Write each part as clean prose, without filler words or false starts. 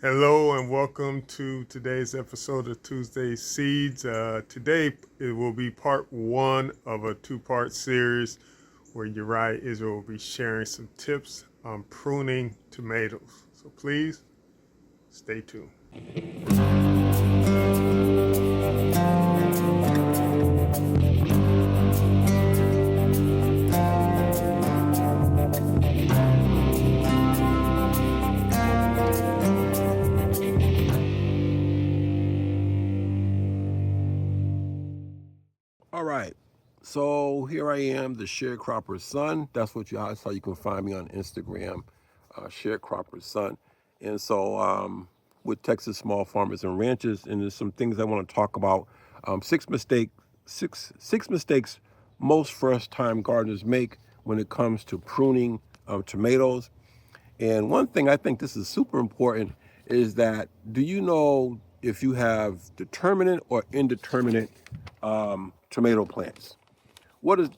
Hello and welcome to today's episode of Tuesday Seeds. Today it will be part one of a two-part series where Uriah Israel will be sharing some tips on pruning tomatoes. So please stay tuned. All right, so here I am, the sharecropper's son. That's how you can find me on Instagram, sharecropper's son. And so with Texas Small Farmers and Ranchers, and there's some things I want to talk about. Six mistakes most first-time gardeners make when it comes to pruning tomatoes. And one thing I think this is super important is that, do you know if you have determinate or indeterminate tomato plants? What is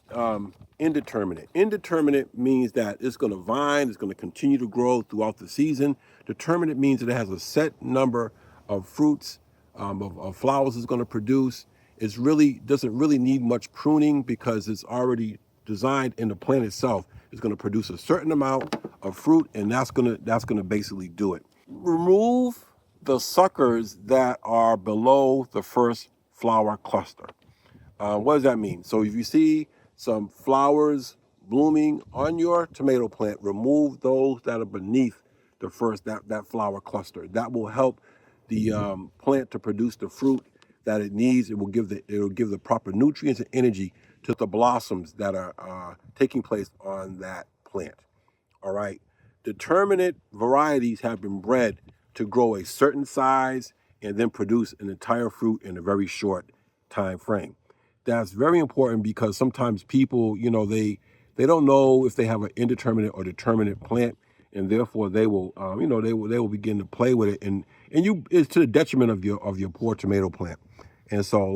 indeterminate? Indeterminate means that it's going to vine, it's going to continue to grow throughout the season. Determinate means that it has a set number of fruits, of flowers it's going to produce. It's really doesn't really need much pruning because it's already designed in the plant itself. It's going to produce a certain amount of fruit, and that's gonna basically do it. Remove the suckers that are below the first flower cluster. What does that mean? So if you see some flowers blooming on your tomato plant, remove those that are beneath the first that flower cluster. That will help the plant to produce the fruit that it needs. It will give the proper nutrients and energy to the blossoms that are taking place on that plant. All right. Determinate varieties have been bred to grow a certain size and then produce an entire fruit in a very short time frame. That's very important because sometimes people, they don't know if they have an indeterminate or determinate plant, and therefore they will, they will begin to play with it, and it's to the detriment of your poor tomato plant. And so,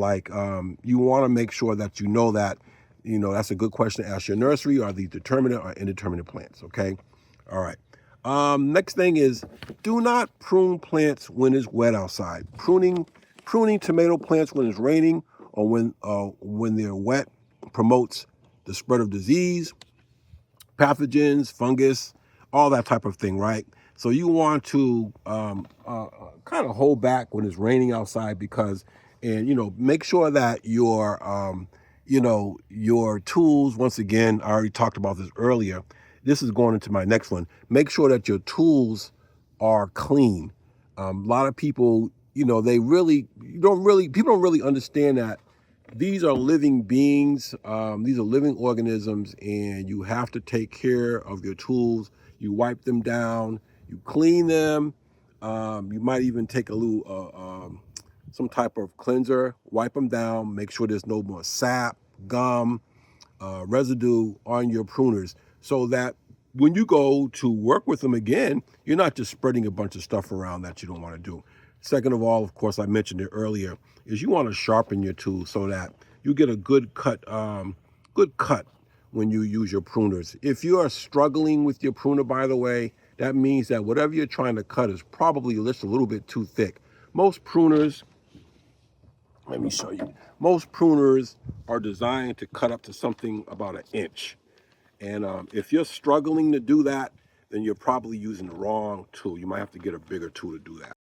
you want to make sure that that's a good question to ask your nursery: are these determinate or indeterminate plants? Okay, all right. Next thing is, do not prune plants when it's wet outside. Pruning tomato plants when it's raining or when they're wet promotes the spread of disease, pathogens, fungus, all that type of thing, right? So you want to kind of hold back when it's raining outside and make sure that your tools. Once again, I already talked about this earlier. This is going into my next one. Make sure that your tools are clean. A lot of people, people don't really understand that these are living beings. These are living organisms, and you have to take care of your tools. You wipe them down, you clean them. You might even take a little, some type of cleanser, wipe them down, make sure there's no more sap, gum, residue on your pruners, so that when you go to work with them again, you're not just spreading a bunch of stuff around that you don't want to do. Second of all, of course, I mentioned it earlier, is you want to sharpen your tool so that you get a good cut when you use your pruners. If you are struggling with your pruner, by the way, that means that whatever you're trying to cut is probably just a little bit too thick. Most pruners, let me show you. Most pruners are designed to cut up to something about an inch. And if you're struggling to do that, then you're probably using the wrong tool. You might have to get a bigger tool to do that.